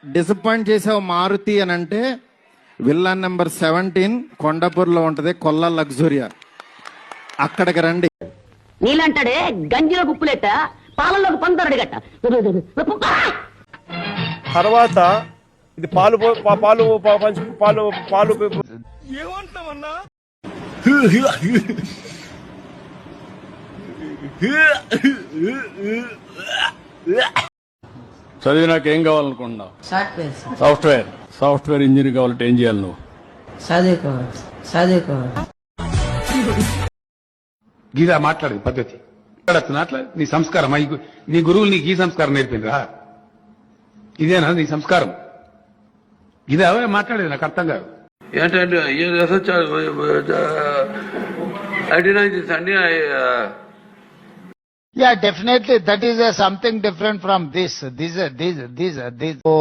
Disappoint చేసావు మారుతి అని అంటే విల్లా నెంబర్ 17 కొండాపూర్లో ఉంటది, కొల్లా లగ్జూరియా, అక్కడికి రండి. నీళ్ళంటాడే గంజిలో గుప్పులెట్ట పాలల్లోకి పందరడి గట్ట. తర్వాత ఇది పాలు పాలు పాలు పాలు ఏమంటామన్నా? చదివినాక ఏం కావాలనుకుంటున్నావు? Software software. సాఫ్ట్వేర్ ఇంజనీర్ కావాలంటే ఏం చేయాలి నువ్వు? చదువుకోవాలి. గీదా మాట్లాడేది పద్ధతి మాట్లాడు. నీ సంస్కారం నీ గురువులు నీకు ఈ సంస్కారం నేర్పిందిరా? ఇదేనా నీ సంస్కారం? ఇదే మాట్లాడేది, నాకు అర్థం కాదు. ఏంటంటే Yeah, definitely that is something different from this. These. So,